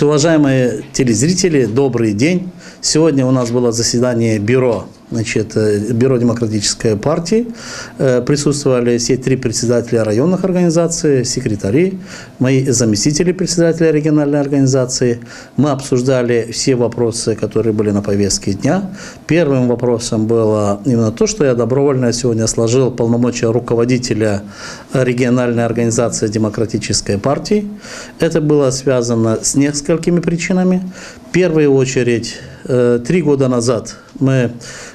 Уважаемые телезрители, добрый день. Сегодня у нас было заседание бюро Демократической партии. Присутствовали все три председателя районных организаций, секретари, мои заместители председателя региональной организации. Мы обсуждали все вопросы, которые были на повестке дня. Первым вопросом было именно то, что я добровольно сегодня сложил полномочия руководителя региональной организации Демократической партии. Это было связано с несколькими причинами. В первую очередь, 3 года назад мы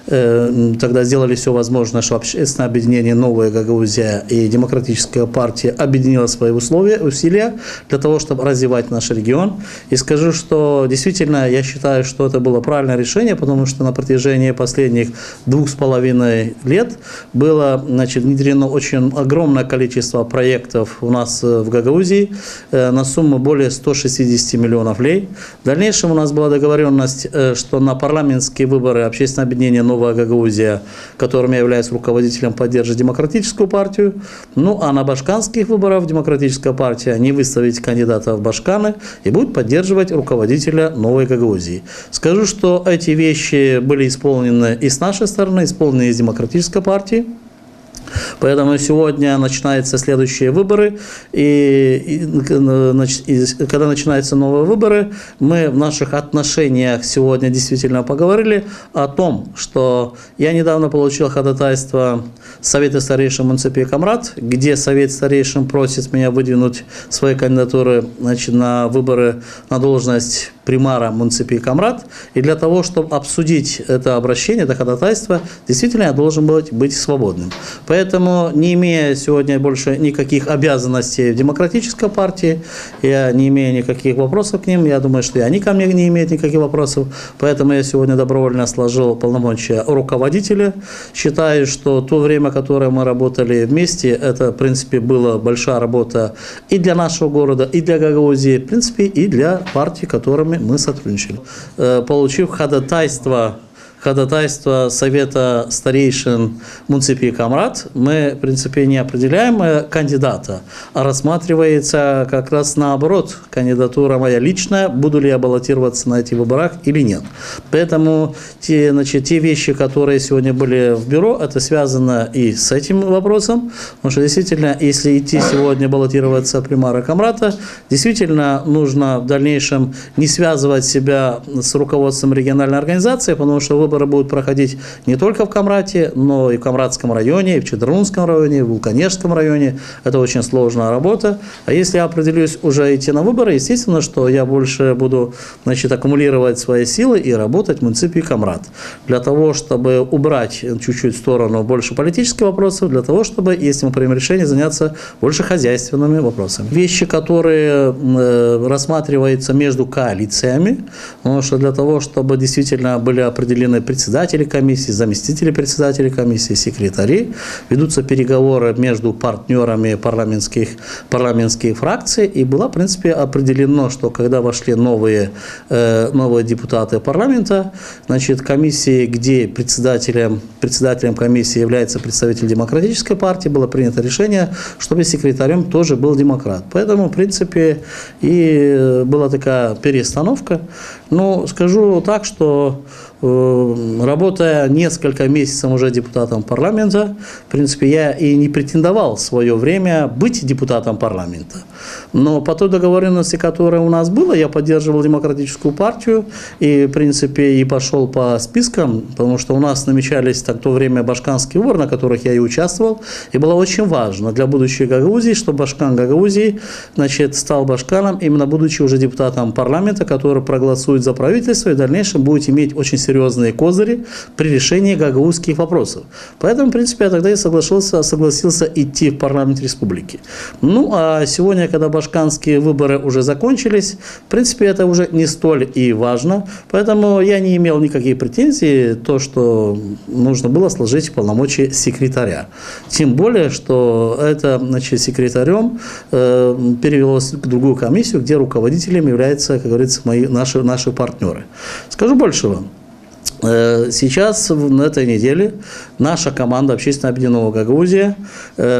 тогда сделали все возможное, чтобы общественное объединение «Новая Гагаузия» и Демократическая партия объединила свои усилия для того, чтобы развивать наш регион. И скажу, что действительно я считаю, что это было правильное решение, потому что на протяжении последних 2,5 лет было внедрено очень огромное количество проектов у нас в Гагаузии на сумму более 160 миллионов лей. В дальнейшем у нас была договоренность, что на парламентские выборы общественное объединение «Новая Гагаузия», которым я являюсь руководителем, поддержит Демократическую партию. Ну а на башканских выборах Демократическая партия не выставит кандидата в башканы и будет поддерживать руководителя «Новой Гагаузии». Скажу, что эти вещи были исполнены и с нашей стороны, исполнены и с Демократической партии. Поэтому сегодня начинаются следующие выборы, и когда начинаются новые выборы, мы в наших отношениях сегодня действительно поговорили о том, что я недавно получил ходатайство Совета старейшин муниципии Камрат, где Совет старейшин просит меня выдвинуть свои кандидатуры на выборы на должность примара муниципии Камрат. И для того, чтобы обсудить это обращение, это ходатайство, действительно я должен быть свободным. Поэтому, не имея сегодня больше никаких обязанностей в Демократической партии, я не имею никаких вопросов к ним, я думаю, что и они ко мне не имеют никаких вопросов, поэтому я сегодня добровольно сложил полномочия руководителя. Считаю, что то время, которое мы работали вместе, это, в принципе, была большая работа и для нашего города, и для Гагаузии, в принципе, и для партий, которыми мы сотрудничали. Получив ходатайство Совета старейшин муниципии Камрат, мы, в принципе, не определяем кандидата, а рассматривается как раз наоборот кандидатура моя личная, буду ли я баллотироваться на этих выборах или нет. Поэтому те вещи, которые сегодня были в бюро, это связано и с этим вопросом, потому что действительно, если идти сегодня баллотироваться примара Камрата, действительно нужно в дальнейшем не связывать себя с руководством региональной организации, потому что выборы будут проходить не только в Камрате, но и в Камратском районе, и в Чедерунском районе, и в Вулканежском районе. Это очень сложная работа. А если я определюсь уже идти на выборы, естественно, что я больше буду аккумулировать свои силы и работать в муниципии Камрат. Для того, чтобы убрать чуть-чуть в сторону больше политических вопросов, для того, чтобы, если мы примем решение, заняться больше хозяйственными вопросами. Вещи, которые рассматриваются между коалициями, потому что для того, чтобы действительно были определены председатели комиссии, заместители председателей комиссии, секретари, ведутся переговоры между партнерами парламентских фракций, и было, в принципе, определено, что когда вошли новые депутаты парламента, комиссии, где председателем комиссии является представитель Демократической партии, было принято решение, чтобы секретарем тоже был демократ. Поэтому, в принципе, и была такая перестановка. Но скажу так, что работая несколько месяцев уже депутатом парламента, в принципе, я и не претендовал в свое время быть депутатом парламента. Но по той договоренности, которая у нас была, я поддерживал Демократическую партию и, в принципе, и пошел по спискам, потому что у нас намечались в то время башканские выборы, на которых я и участвовал, и было очень важно для будущей Гагаузии, чтобы башкан Гагаузии, стал башканом, именно будучи уже депутатом парламента, который проголосует за правительство и в дальнейшем будет иметь очень серьезные козыри при решении гагаузских вопросов. Поэтому, в принципе, я тогда и согласился идти в парламент республики. Ну, а сегодня, когда башканские выборы уже закончились, в принципе, это уже не столь и важно. Поэтому я не имел никаких претензий, то, что нужно было сложить полномочия секретаря. Тем более, что это, секретарем перевелось в другую комиссию, где руководителем являются, как говорится, наши партнеры. Скажу больше вам. Сейчас, на этой неделе, наша команда Общественного объединения «Новая Гагаузия»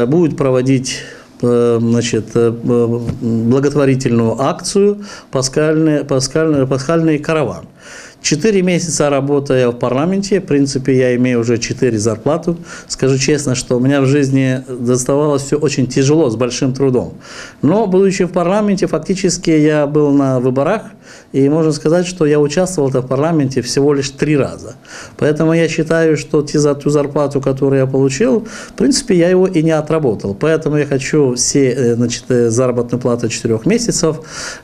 будет проводить благотворительную акцию «Пасхальный караван». 4 месяца работая в парламенте, в принципе, я имею уже 4 зарплаты. Скажу честно, что у меня в жизни доставалось все очень тяжело, с большим трудом. Но, будучи в парламенте, фактически я был на выборах, и можно сказать, что я участвовал в парламенте всего лишь 3 раза. Поэтому я считаю, что ту зарплату, которую я получил, в принципе, я его и не отработал. Поэтому я хочу все заработную плату 4 месяцев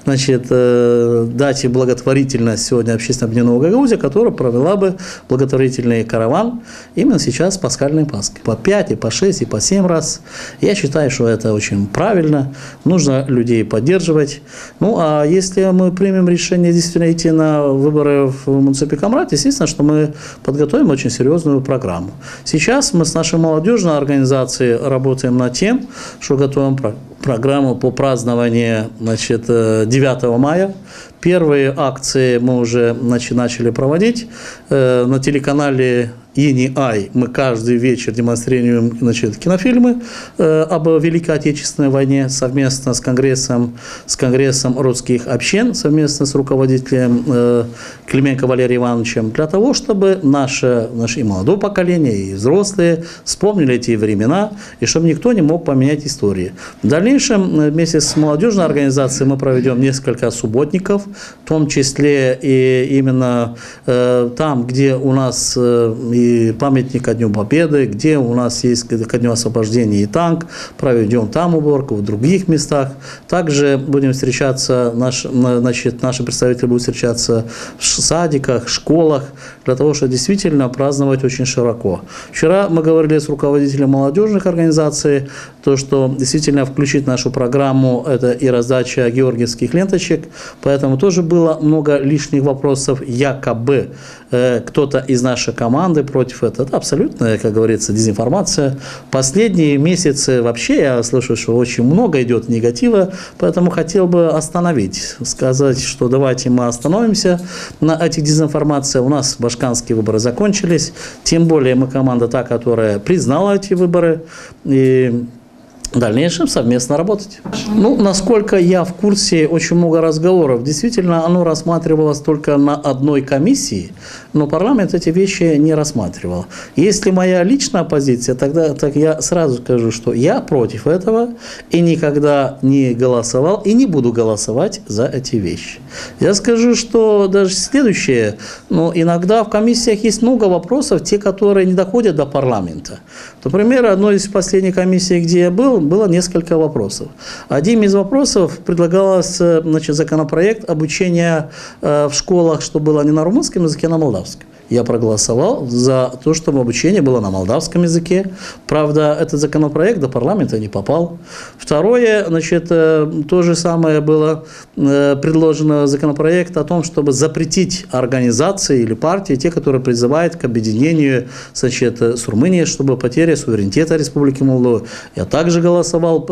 дать благотворительность сегодня общественному объединению Гагаузия, которая провела бы благотворительный караван именно сейчас в пасхальные Пасхи. По 5, и по 6, и по 7 раз. Я считаю, что это очень правильно. Нужно людей поддерживать. Ну, а если мы примем решение действительно идти на выборы в муниципальный камрат, естественно, что мы подготовим очень серьезную программу. Сейчас мы с нашей молодежной организацией работаем над тем, что готовим программу по празднованию 9 мая. Первые акции мы уже начали проводить. На телеканале ЕНИ-Ай мы каждый вечер демонстрируем кинофильмы об Великой Отечественной войне совместно с Конгрессом русских общин, совместно с руководителем Клименко Валерием Ивановичем, для того, чтобы наше и молодое поколение, и взрослые вспомнили эти времена, и чтобы никто не мог поменять истории. В дальнейшем вместе с молодежной организацией мы проведем несколько субботников, в том числе и именно там, где у нас и памятник ко Дню Победы, где у нас есть ко Дню Освобождения и танк, проведем там уборку, в других местах. Также будем встречаться, наши представители будут встречаться в садиках, школах, для того, чтобы действительно праздновать очень широко. Вчера мы говорили с руководителем молодежных организаций, то, что действительно включить в нашу программу это и раздача георгиевских ленточек, поэтому тоже было много лишних вопросов, якобы кто-то из нашей команды против этого. Это абсолютно, как говорится, дезинформация. Последние месяцы вообще я слышу, что очень много идет негатива, поэтому хотел бы остановить, сказать, что давайте мы остановимся на этих дезинформациях. У нас башканские выборы закончились, тем более мы команда та, которая признала эти выборы, и в дальнейшем совместно работать. Ну, насколько я в курсе, очень много разговоров. Действительно, оно рассматривалось только на одной комиссии, но парламент эти вещи не рассматривал. Если моя личная позиция, тогда так я сразу скажу, что я против этого и никогда не голосовал и не буду голосовать за эти вещи. Я скажу, что даже следующее, но иногда в комиссиях есть много вопросов, те, которые не доходят до парламента. Например, одной из последних комиссий, где я был, было несколько вопросов. Один из вопросов предлагалось законопроект обучения в школах, что было не на румынском языке, а на молдавском. Я проголосовал за то, чтобы обучение было на молдавском языке. Правда, этот законопроект до парламента не попал. Второе, то же самое было предложено законопроект о том, чтобы запретить организации или партии, те, которые призывают к объединению с Румынией, чтобы потеря суверенитета Республики Молдова. Я также голосовал,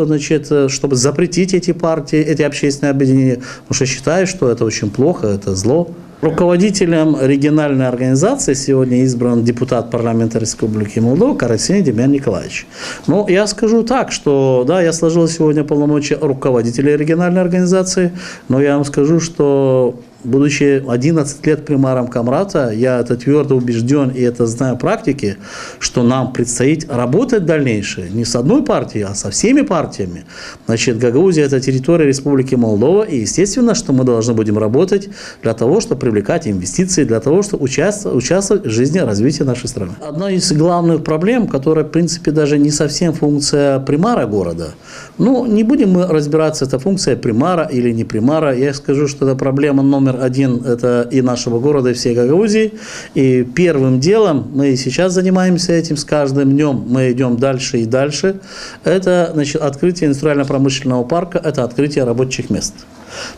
чтобы запретить эти партии, эти общественные объединения, потому что считаю, что это очень плохо, это зло. Руководителем региональной организации сегодня избран депутат парламента Республики Молдова Карасин Демьян Николаевич. Но я скажу так, что да, я сложил сегодня полномочия руководителя региональной организации, но я вам скажу, что будучи 11 лет примаром Камрата, я это твердо убежден и это знаю в практике, что нам предстоит работать дальнейшее не с одной партией, а со всеми партиями. Гагаузия – это территория Республики Молдова, и естественно, что мы должны будем работать для того, чтобы привлекать инвестиции, для того, чтобы участвовать в жизни развития нашей страны. Одна из главных проблем, которая, в принципе, даже не совсем функция примара города, но не будем мы разбираться, это функция примара или не примара, я скажу, что это проблема номер один, это и нашего города, и всей Гагаузии. И первым делом, мы сейчас занимаемся этим, с каждым днем мы идем дальше и дальше, это открытие индустриально-промышленного парка, это открытие рабочих мест.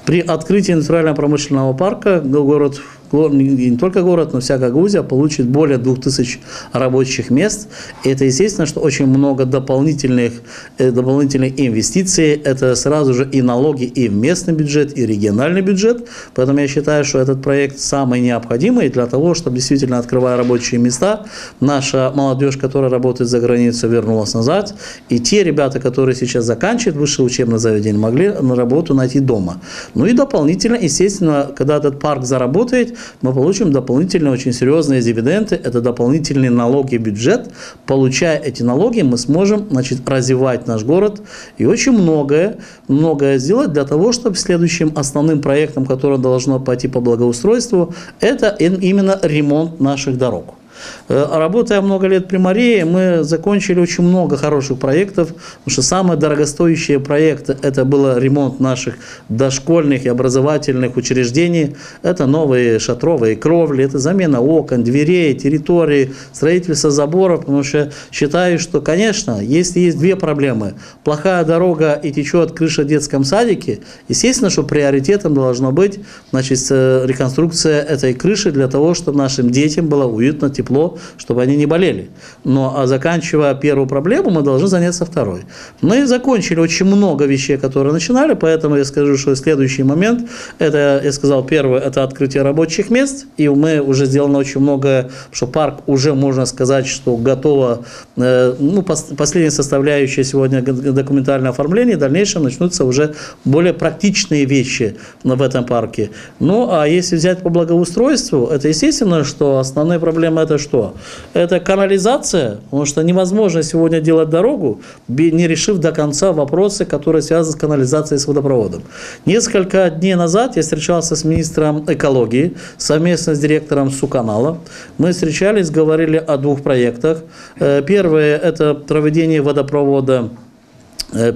При открытии индустриально-промышленного парка город не только город, но вся Гагаузия получит более 2000 рабочих мест. И это естественно, что очень много дополнительных инвестиций. Это сразу же и налоги и в местный бюджет, и региональный бюджет. Поэтому я считаю, что этот проект самый необходимый для того, чтобы действительно, открывая рабочие места, наша молодежь, которая работает за границей, вернулась назад. И те ребята, которые сейчас заканчивают высшее учебное заведение, могли на работу найти дома. Ну и дополнительно, естественно, когда этот парк заработает, мы получим дополнительные очень серьезные дивиденды. Это дополнительные налоги в бюджет. Получая эти налоги, мы сможем, значит, развивать наш город и очень многое сделать для того, чтобы следующим основным проектом, которое должно пойти по благоустройству, это именно ремонт наших дорог. Работая много лет при мэрии, мы закончили очень много хороших проектов, потому что самые дорогостоящие проекты – это был ремонт наших дошкольных и образовательных учреждений, это новые шатровые кровли, это замена окон, дверей, территории, строительство заборов, потому что считаю, что, конечно, если есть две проблемы – плохая дорога и течет крыша в детском садике, естественно, что приоритетом должно быть, значит, реконструкция этой крыши для того, чтобы нашим детям было уютно, тепло, чтобы они не болели. Но заканчивая первую проблему, мы должны заняться второй. Мы закончили очень много вещей, которые начинали, поэтому я скажу, что следующий момент, это, я сказал, первое, это открытие рабочих мест, и мы уже сделано очень много, что парк уже, можно сказать, что готово, ну, последняя составляющая сегодня документальное оформление, в дальнейшем начнутся уже более практичные вещи в этом парке. Ну, а если взять по благоустройству, это естественно, что основная проблема это что? Это канализация, потому что невозможно сегодня делать дорогу, не решив до конца вопросы, которые связаны с канализацией, с водопроводом. Несколько дней назад я встречался с министром экологии, совместно с директором Суканала. Мы встречались, говорили о двух проектах. Первое – это проведение водопровода,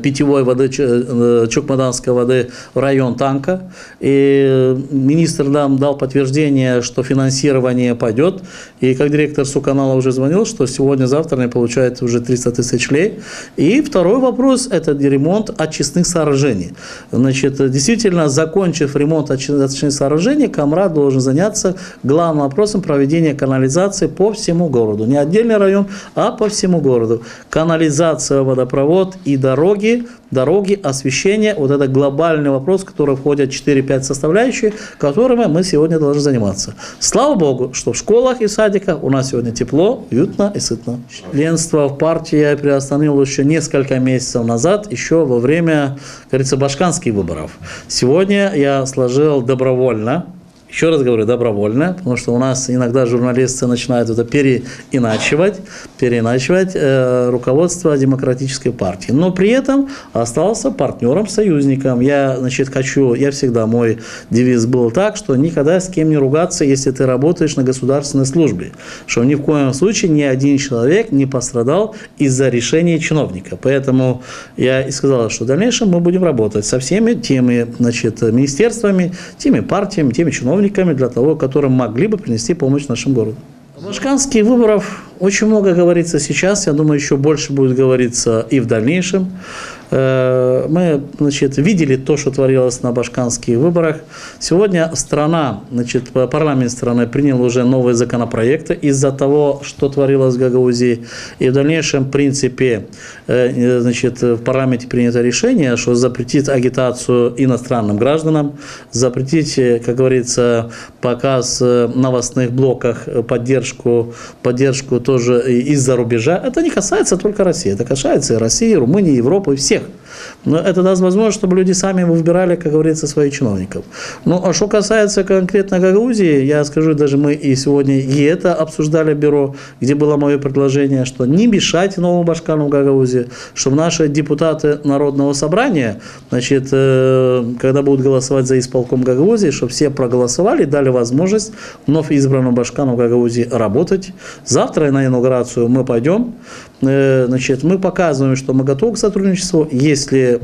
питьевой воды, чукмаданской воды в район Танка. И министр нам дал подтверждение, что финансирование пойдет. И как директор Суканала уже звонил, что сегодня-завтра они получают уже 300 тысяч лей. И второй вопрос – это ремонт очистных сооружений. Значит, действительно, закончив ремонт очистных сооружений, Камрад должен заняться главным вопросом проведения канализации по всему городу. Не отдельный район, а по всему городу. Канализация, водопровод и дороги, освещение, вот это глобальный вопрос, в который входят 4-5 составляющих, которыми мы сегодня должны заниматься. Слава Богу, что в школах и садиках у нас сегодня тепло, уютно и сытно. Членство в партии я приостановил еще несколько месяцев назад, еще во время, как говорится, башканских выборов. Сегодня я сложил добровольно. Еще раз говорю, добровольно, потому что у нас иногда журналисты начинают это переиначивать руководство Демократической партии. Но при этом остался партнером, союзником. Я всегда, мой девиз был так, что никогда с кем не ругаться, если ты работаешь на государственной службе. Что ни в коем случае ни один человек не пострадал из-за решения чиновника. Поэтому я и сказал, что в дальнейшем мы будем работать со всеми теми, министерствами, теми партиями, теми чиновниками, для того, которые могли бы принести помощь нашим городу. О башканских выборах очень много говорится сейчас, я думаю, еще больше будет говориться и в дальнейшем. Мы, видели то, что творилось на башканских выборах. Сегодня страна, парламент страны принял уже новые законопроекты из-за того, что творилось в Гагаузии. И в дальнейшем, в принципе, в парламенте принято решение, что запретит агитацию иностранным гражданам, запретить, как говорится, показ в новостных блоках, поддержку тоже из-за рубежа. Это не касается только России, это касается и России, и Румынии, и Европы, и всех. Но это даст возможность, чтобы люди сами выбирали, как говорится, своих чиновников. Ну, а что касается конкретно Гагаузии, я скажу, даже мы и сегодня и это обсуждали в бюро, где было мое предложение, что не мешайте новому Башкану в Гагаузии, чтобы наши депутаты Народного собрания, когда будут голосовать за исполком Гагаузии, чтобы все проголосовали и дали возможность вновь избранному Башкану в Гагаузии работать. Завтра на инаугурацию мы пойдем. Мы показываем, что мы готовы к сотрудничеству. Если,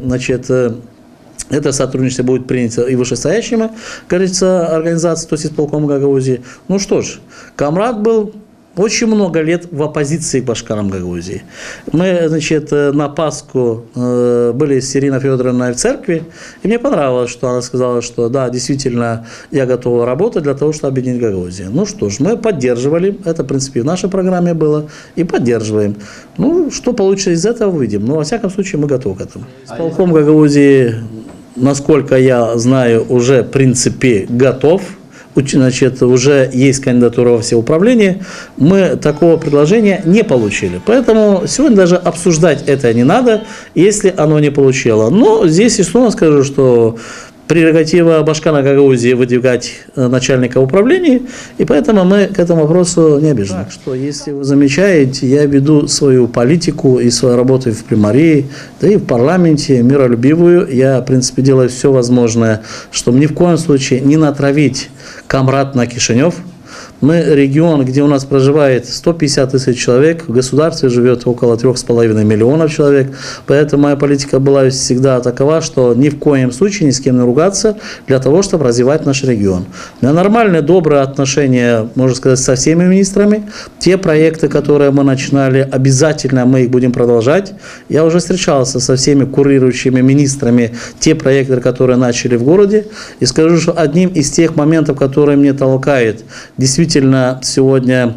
это сотрудничество будет принято и вышестоящими, кажется, организацией, то есть исполком Гагаузии. Ну что ж, Камрад был очень много лет в оппозиции к башкирам Гагаузии. Мы, значит, на Пасху были с Ириной Федоровной в церкви, и мне понравилось, что она сказала, что да, действительно, я готова работать для того, чтобы объединить Гагаузию. Ну что ж, мы поддерживали, это, в принципе, в нашей программе было, и поддерживаем. Ну, что получится из этого, увидим. Но, во всяком случае, мы готовы к этому. Исполком Гагаузии, насколько я знаю, уже, в принципе, готов. Значит, уже есть кандидатура во всеуправление, мы такого предложения не получили. Поэтому сегодня даже обсуждать это не надо, если оно не получило. Но здесь, условно скажу, что прерогатива Башкана Гагаузии выдвигать начальника управления, и поэтому мы к этому вопросу не обижены. Так что, если вы замечаете, я веду свою политику и свою работу в примарии, да и в парламенте, миролюбивую. Я, в принципе, делаю все возможное, чтобы ни в коем случае не натравить Камрат на Кишинев. Мы регион, где у нас проживает 150 тысяч человек, в государстве живет около 3,5 миллионов человек, поэтому моя политика была всегда такова, что ни в коем случае ни с кем не ругаться для того, чтобы развивать наш регион. У меня нормальные, добрые отношения, можно сказать, со всеми министрами. Те проекты, которые мы начинали, обязательно мы их будем продолжать. Я уже встречался со всеми курирующими министрами те проекты, которые начали в городе, и скажу, что одним из тех моментов, которые мне толкает действительно сегодня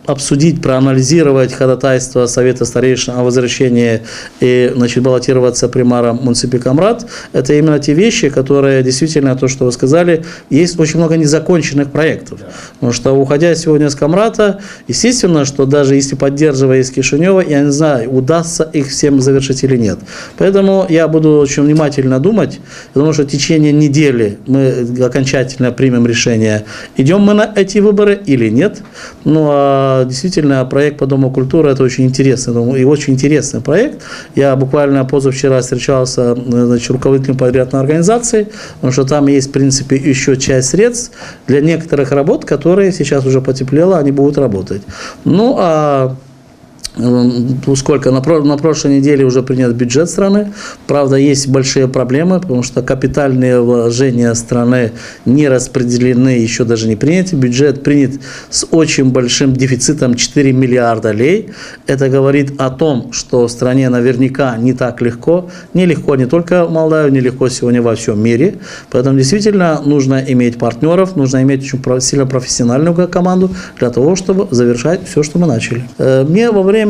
обсудить, проанализировать ходатайство Совета старейшин о возвращении и, значит, баллотироваться примаром муниципе Камрат, это именно те вещи, которые действительно, то, что вы сказали, есть очень много незаконченных проектов. Потому что, уходя сегодня с Камрата, естественно, что даже если поддерживая из Кишинева, я не знаю, удастся их всем завершить или нет. Поэтому я буду очень внимательно думать, потому что в течение недели мы окончательно примем решение, идем мы на эти выборы или нет. Ну, а действительно, проект по Дому культуры – это очень интересный, и очень интересный проект. Я буквально позавчера встречался, значит, руководителем подрядной организации, потому что там есть, в принципе, еще часть средств для некоторых работ, которые сейчас уже потеплело, они будут работать. Ну, а сколько? На прошлой неделе уже принят бюджет страны. Правда, есть большие проблемы, потому что капитальные вложения страны не распределены, еще даже не приняты. Бюджет принят с очень большим дефицитом 4 миллиарда лей. Это говорит о том, что в стране наверняка не так легко. Нелегко не только в Молдавии, нелегко сегодня во всем мире. Поэтому действительно нужно иметь партнеров, нужно иметь очень сильно профессиональную команду для того, чтобы завершать все, что мы начали. Мне во время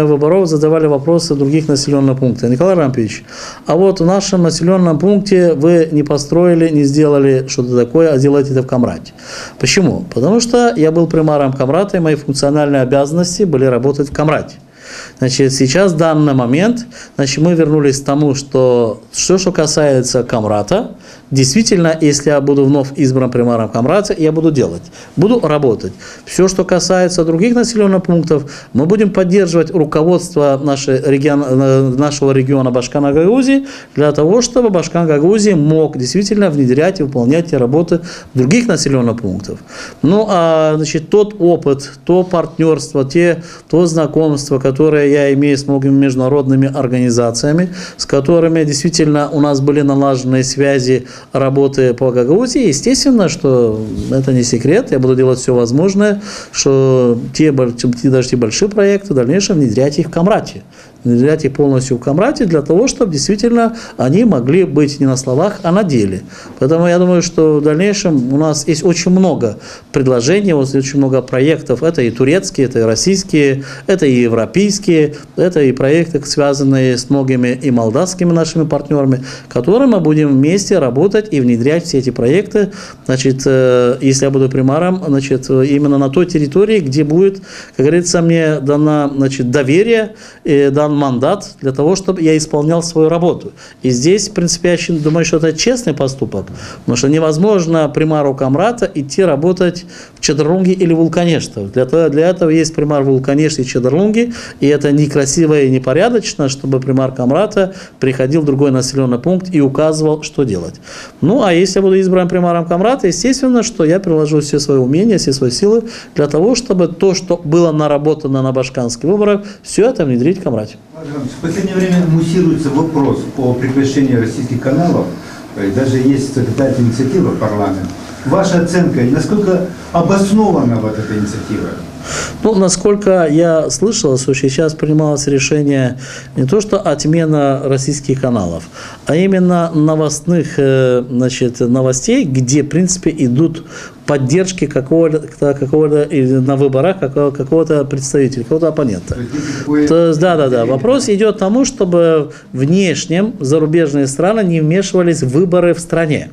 выборов задавали вопросы других населенных пунктов. Николай Рампович, а вот в нашем населенном пункте вы не построили, не сделали что-то такое, а делаете это в Камрате. Почему? Потому что я был примаром Камрата, и мои функциональные обязанности были работать в Камрате. Значит, сейчас, в данный момент, значит, мы вернулись к тому, что все, что касается Камрата, действительно, если я буду вновь избран примаром Камрата, я буду делать, буду работать. Все, что касается других населенных пунктов, мы будем поддерживать руководство нашего региона Башкана Гагаузии для того, чтобы Башкан Гагаузии мог действительно внедрять и выполнять те работы других населенных пунктов. Ну, а значит, тот опыт, то партнерство, то знакомство, которое я имею с многими международными организациями, с которыми действительно у нас были налажены связи работы по Гагаузии, естественно, что это не секрет, я буду делать все возможное, что даже те большие проекты в дальнейшем внедрять их в Камрате. Внедрять их полностью в Камрате для того, чтобы действительно они могли быть не на словах, а на деле. Поэтому я думаю, что в дальнейшем у нас есть очень много предложений, очень много проектов. Это и турецкие, это и российские, это и европейские, это и проекты, связанные с многими и молдавскими нашими партнерами, которые мы будем вместе работать и внедрять все эти проекты. Значит, если я буду примаром, значит, именно на той территории, где будет, как говорится, мне дано, значит, доверие и дан мандат для того, чтобы я исполнял свою работу. И здесь, в принципе, я думаю, что это честный поступок, потому что невозможно примару Камрата идти работать в Чедерлунге или Вулканеште. Для этого есть примар в Вулканеште и Чедерлунге, и это некрасиво и непорядочно, чтобы примар Камрата приходил в другой населенный пункт и указывал, что делать. Ну, а если я буду избран примаром Камрата, естественно, что я приложу все свои умения, все свои силы для того, чтобы то, что было наработано на башканских выборах, все это внедрить в Камрате. В последнее время муссируется вопрос о прекращении российских каналов, и даже есть законодательная инициатива в парламент Ваша оценка, и насколько обоснована вот эта инициатива? Ну, насколько я слышал, что сейчас принималось решение не то, что отмена российских каналов, а именно новостных, новостей, где, в принципе, идут поддержки какого-то на выборах какого-то представителя, какого-то оппонента. То есть, да. Вопрос идет к тому, чтобы внешним зарубежные страны не вмешивались в выборы в стране.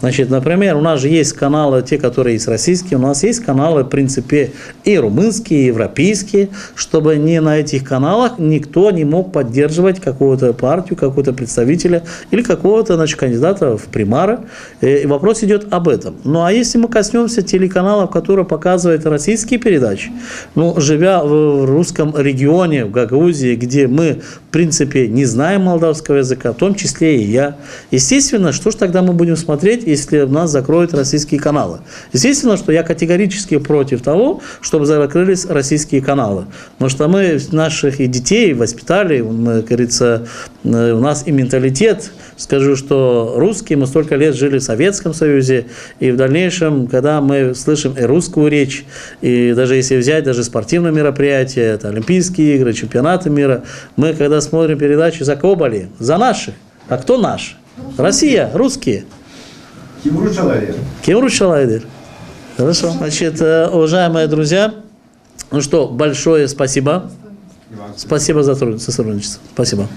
Значит, например, у нас же есть каналы, те, которые есть российские, у нас есть каналы, в принципе, и румынские, и европейские, чтобы не на этих каналах никто не мог поддерживать какую-то партию, какого-то представителя или какого-то, кандидата в примары. И вопрос идет об этом. Ну, а если мы коснемся телеканалов, которые показывают российские передачи, живя в русском регионе, в Гагаузии, где мы, в принципе, не знаем молдавского языка, в том числе и я, естественно, что же тогда мы будем смотреть, если нас закроют российские каналы? Естественно, что я категорически против того, чтобы закрылись российские каналы. Потому что мы наших и детей воспитали, как говорится, у нас и менталитет. Скажу, что русские, мы столько лет жили в Советском Союзе, и в дальнейшем, когда мы слышим и русскую речь, и даже если взять даже спортивные мероприятия, это Олимпийские игры, чемпионаты мира, мы, когда смотрим передачи, за кого болеем? За наших. А кто наш? Россия, русские. Кимру Чалайдер. Кимру Чалайдер. Хорошо. Значит, уважаемые друзья, большое спасибо. Спасибо за сотрудничество. Спасибо.